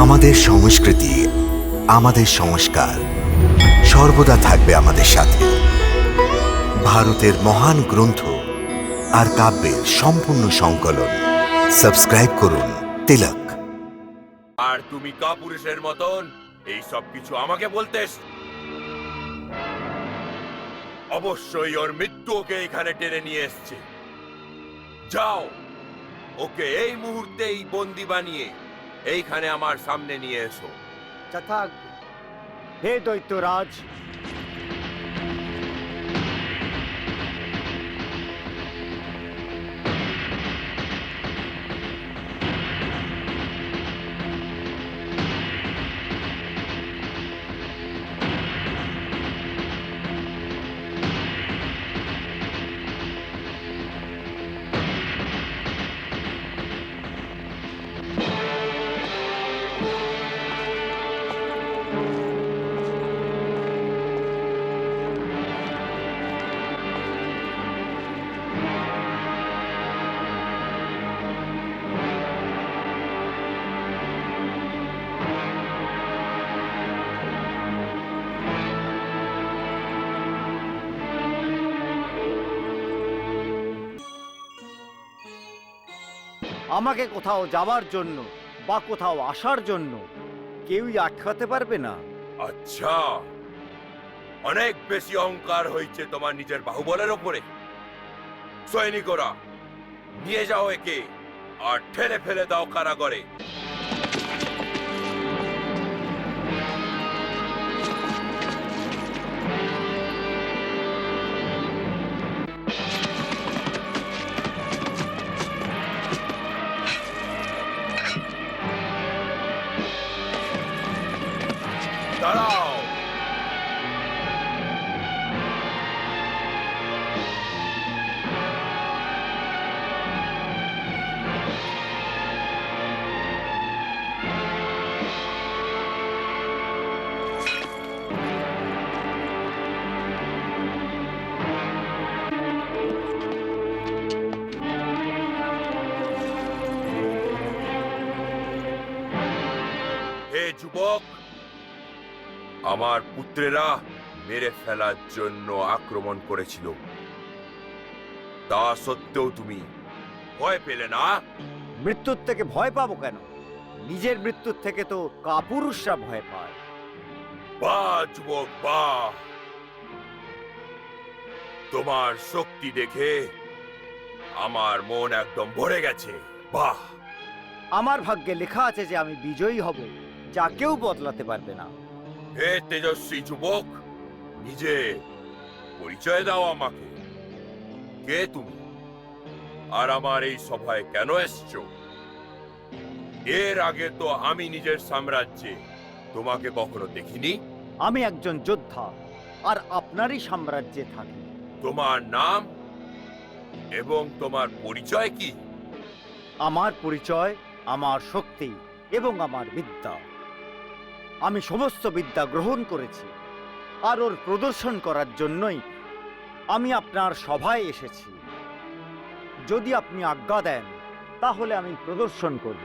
আমাদের সংস্কৃতি, আমাদের সংস্কার সর্বদা থাকবে আমাদের সাথে। ভারতের মহান গ্রন্থ আর কাব্যের সম্পূর্ণ সংকলন। সাবস্ক্রাইব করুন তিলক। আর তুমি কাপুরুষের মতন এই সব কিছু আমাকে বলতেস? অবশ্যই ওর মৃত্যু ওকে এখানে টেনে নিয়ে এসছে। যাও, ওকে এই মুহূর্তেই বন্দি বানিয়ে এইখানে আমার সামনে নিয়ে এসো। যথাজ্ঞা। হে দৈত্যরাজ, আমাকে কোথাও যাবার জন্য বা কোথাও আসার জন্য কেউই আটকাতে পারবে না। আচ্ছা, অনেক বেশি অহংকার হয়েছে তোমার নিজের বাহুবলের ওপরে। সৈনিকরা, নিয়ে যাও একে আর ঠেলে ফেলে দাও কারাগারে। দাঁড়াও। হে যুবক, আমার পুত্রেরা মেরে ফেলার জন্য আক্রমণ করেছিল, তা সত্ত্বেও তুমি ভয় পেলে না? মৃত্যুর থেকে ভয় পাবো কেন? নিজের মৃত্যুর থেকে তো কাপুরুষরা ভয় পায়। বাহ যুবক, বাহ! তোমার শক্তি দেখে আমার মন একদম ভরে গেছে। বাহ! আমার ভাগ্যে লেখা আছে যে আমি বিজয়ী হব, যা কেউ বদলাতে পারবে না। হে তেজস্বী যুবক, নিজে পরিচয় দাও আমাকে। কে তুমি, আর আমার এই সভায় কেন এসছো? এর আগে তো আমি নিজের সাম্রাজ্যে তোমাকে কখনো দেখিনি। আমি একজন যোদ্ধা, আর আপনারই সাম্রাজ্যে থাকি। তোমার নাম এবং তোমার পরিচয় কি? আমার পরিচয়, আমার শক্তি এবং আমার বিদ্যা। আমি সমস্ত বিদ্যা গ্রহণ করেছি, আর ওর প্রদর্শন করার জন্যই আমি আপনার সভায় এসেছি। যদি আপনি আজ্ঞা দেন, তাহলে আমি প্রদর্শন করব।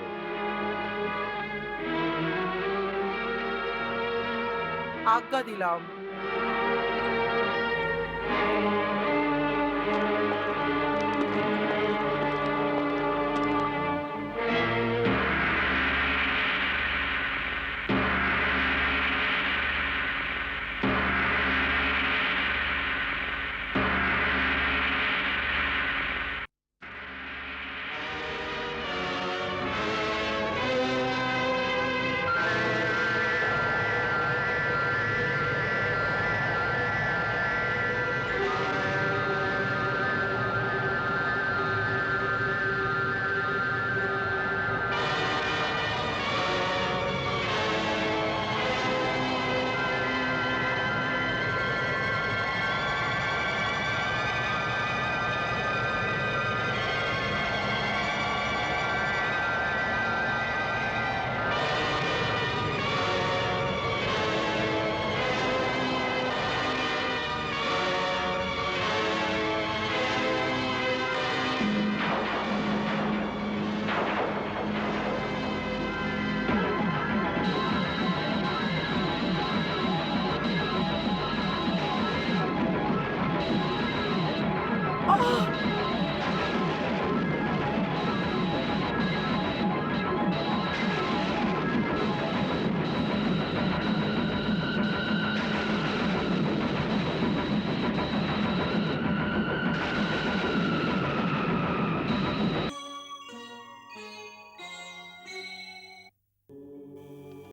আজ্ঞা দিলাম।